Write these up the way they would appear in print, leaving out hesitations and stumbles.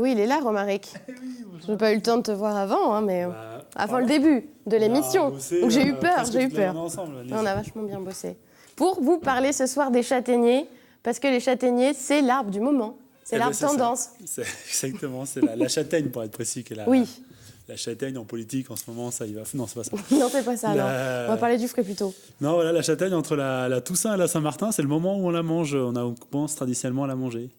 Oui, il est là, Romaric. Oui, Je n'ai pas eu le temps de te voir avant, hein, mais avant le pardon. début de l'émission. Donc j'ai eu peur, presque j'ai eu toute la peur. journée ensemble, allez-y. On a vachement bien bossé. Pour vous parler ce soir des châtaigniers, parce que les châtaigniers, c'est l'arbre du moment. C'est Eh ben, l'arbre c'est ça. tendance. C'est exactement, c'est la châtaigne, pour être précis. Qui est Oui. La châtaigne en politique, en ce moment, ça y va. Non, c'est pas ça. Non, c'est pas ça, non. On va parler du fruit plutôt. Non, voilà, la châtaigne, entre la Toussaint et la Saint-Martin, c'est le moment où on la mange. On commence traditionnellement à la manger.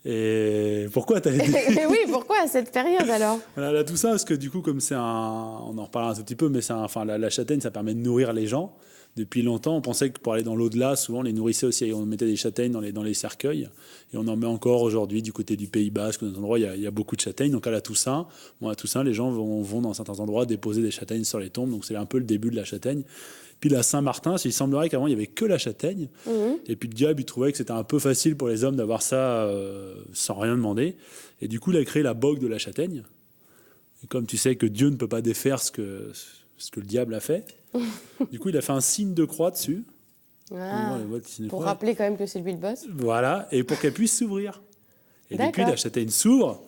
Et pourquoi t'as été... Mais oui, pourquoi à cette période alors? Voilà, la Toussaint, parce que du coup, comme c'est un... On en reparlera un tout petit peu, mais la châtaigne, ça permet de nourrir les gens. Depuis longtemps, on pensait que pour aller dans l'au-delà, souvent, on les nourrissait aussi. On mettait des châtaignes dans les cercueils. Et on en met encore aujourd'hui du côté du Pays Basque, dans des endroits, il y a beaucoup de châtaignes. Donc à la Toussaint, les gens vont dans certains endroits déposer des châtaignes sur les tombes. Donc c'est un peu le début de la châtaigne. Puis la Saint-Martin, il semblerait qu'avant, il n'y avait que la châtaigne. Et puis le diable, il trouvait que c'était un peu facile pour les hommes d'avoir ça sans rien demander. Et du coup, il a créé la bogue de la châtaigne. Et comme tu sais que Dieu ne peut pas défaire ce que le diable a fait, du coup, il a fait un signe de croix dessus. Ah, Pour pour rappeler quand même que c'est lui le boss. Voilà, et pour qu'elle puisse s'ouvrir. Et D'accord. depuis, la châtaigne s'ouvre,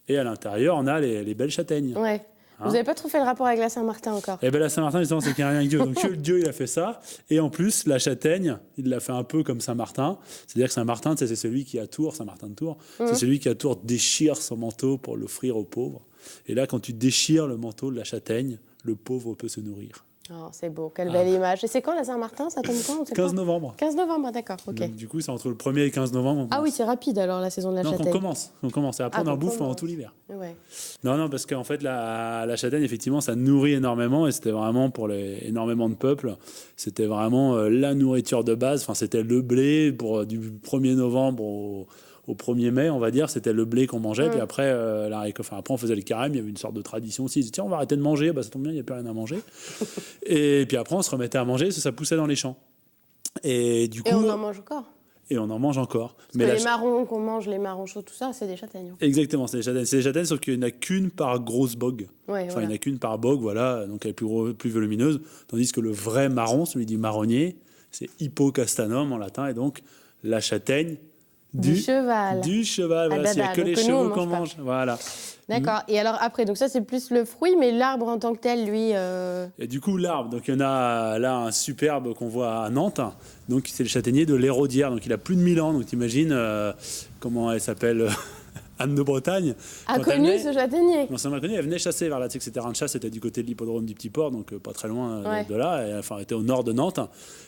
et à l'intérieur, on a les belles châtaignes. Ouais. Vous n'avez pas trop fait le rapport avec la Saint-Martin encore? Et bien la Saint-Martin, justement, c'est qu'il n'y a rien avec Dieu. Donc Dieu, il a fait ça. Et en plus, la châtaigne, il l'a fait un peu comme Saint-Martin. C'est-à-dire que Saint-Martin, c'est celui qui à Tours, Saint-Martin de Tours, c'est celui qui à Tours déchire son manteau pour l'offrir aux pauvres. Et là, quand tu déchires le manteau de la châtaigne, le pauvre peut se nourrir. Oh, c'est beau, quelle belle image. Et c'est quand la Saint-Martin? Ça tombe quand? 15 novembre. 15 novembre, d'accord, ok. Donc, du coup, c'est entre le 1er et le 15 novembre. Ah oui, c'est rapide alors la saison de la Non, châtaigne. on commence. Et après, on en bouffe pendant tout l'hiver. Ouais. Non, parce qu'en fait, la châtaigne, effectivement, ça nourrit énormément. Et c'était vraiment pour énormément de peuples. C'était vraiment la nourriture de base. Enfin, c'était le blé du 1er novembre au 1er mai, on va dire. C'était le blé qu'on mangeait. Puis après, après, on faisait le carême. Il y avait une sorte de tradition aussi. Ils disaient, tiens, on va arrêter de manger. Bah, ça tombe bien, il n'y a plus rien à manger. Et puis après, on se remettait à manger. Ça poussait dans les champs. Et du coup, et on en mange encore. Et on en mange encore. Mais les marrons qu'on mange, les marrons chauds, tout ça, c'est des châtaignes. Exactement, c'est des châtaignes. C'est des châtaignes, sauf qu'il n'y en a qu'une par grosse bogue. Ouais, il n'y en a qu'une par bogue, voilà. Donc elle est plus volumineuse. Tandis que le vrai marron, celui du marronnier, c'est Hippocastanum en latin. Et donc la châtaigne du cheval. Du cheval, voilà. Il n'y a que les chevaux qu'on mange. Voilà. D'accord. Et alors après, donc ça c'est plus le fruit, mais l'arbre en tant que tel, lui. Et du coup, l'arbre, donc il y en a là un superbe qu'on voit à Nantes. Donc c'est le châtaignier de l'Hérodière. Donc il a plus de 1000 ans. Donc t'imagines comment elle s'appelle Anne de Bretagne. A connu ce châtaignier. Non, c'est connu. Elle venait chasser vers là. Tu sais que ses terrains de chasse c'était du côté de l'hippodrome du Petit Port, donc pas très loin de là. Elle était au nord de Nantes.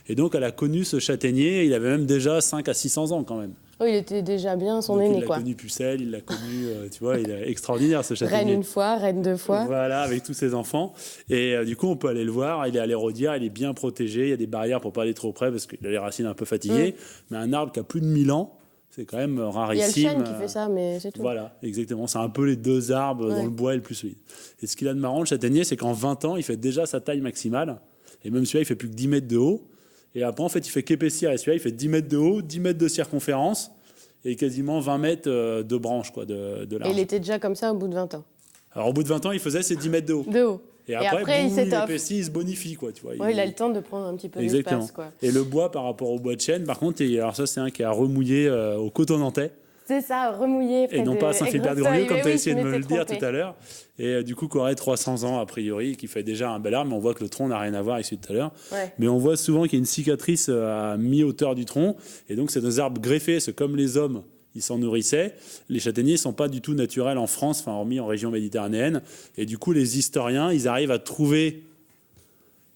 Et donc elle a connu ce châtaignier. Il avait même déjà 5 à 600 ans quand même. Oui, il était déjà bien son aîné, quoi. Il l'a connu pucelle, il l'a connu, tu vois, il est extraordinaire ce châtaignier. Reine une fois, reine deux fois. Voilà, avec tous ses enfants. Et du coup, on peut aller le voir. Il est à l'Hérodière, il est bien protégé. Il y a des barrières pour pas aller trop près parce qu'il a les racines un peu fatiguées. Mais un arbre qui a plus de 1000 ans, c'est quand même rarissime. Il y a le chêne qui fait ça, mais c'est tout. Voilà, exactement. C'est un peu les deux arbres dont le bois est le plus solide. Et ce qu'il a de marrant, le châtaignier, c'est qu'en 20 ans, il fait déjà sa taille maximale. Et même celui-là, il fait plus que 10 mètres de haut. Et après, en fait, il fait qu'épaissir. Et celui-là, il fait 10 mètres de haut, 10 mètres de circonférence. Et quasiment 20 mètres de branches, quoi, de large. Et il était déjà comme ça au bout de 20 ans. Alors au bout de 20 ans, il faisait ses 10 mètres de haut. De haut. Et après il s'étoffe. Il épaissit, il se bonifie, quoi, tu vois. Ouais, il a le temps de prendre un petit peu d'espace, quoi. Et le bois par rapport au bois de chêne, par contre, alors ça c'est un qui a remouillé au coton nantais. C'est ça, remouillé. Et non pas à Saint-Philbert-de-Grandlieu, comme tu as essayé de me le dire tout à l'heure. Et du coup, qui aurait 300 ans, a priori, qui fait déjà un bel arbre, mais on voit que le tronc n'a rien à voir avec celui de tout à l'heure. Ouais. Mais on voit souvent qu'il y a une cicatrice à mi-hauteur du tronc. Et donc, c'est des arbres greffés, c'est comme les hommes. Ils s'en nourrissaient. Les châtaigniers ne sont pas du tout naturels en France, enfin, hormis en région méditerranéenne. Et du coup, les historiens, ils arrivent à trouver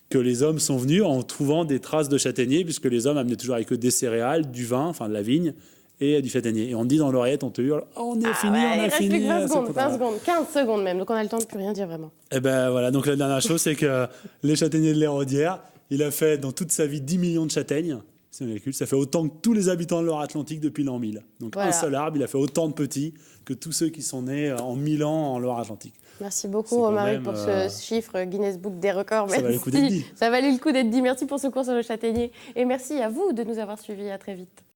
que les hommes sont venus en trouvant des traces de châtaigniers, puisque les hommes amenaient toujours avec eux des céréales, du vin, enfin de la vigne, et du châtaignier. Et on te dit dans l'oreillette, on te hurle « on est fini, on a fini !» Il reste plus que 20 secondes, 15 secondes même, donc on a le temps de plus rien dire vraiment. Et ben voilà, donc la dernière chose, c'est que les châtaigniers de l'Hérodière, il a fait dans toute sa vie 10 millions de châtaignes. Ça fait autant que tous les habitants de Loire-Atlantique depuis l'an 1000. Donc voilà. Un seul arbre, il a fait autant de petits que tous ceux qui sont nés en 1000 ans en Loire-Atlantique. Merci beaucoup Romaric pour ce chiffre Guinness Book des records. Ça valait le coup d'être dit. Ça valait le coup d'être dit. Merci pour ce cours sur le châtaignier. Et merci à vous de nous avoir suivis. À très vite.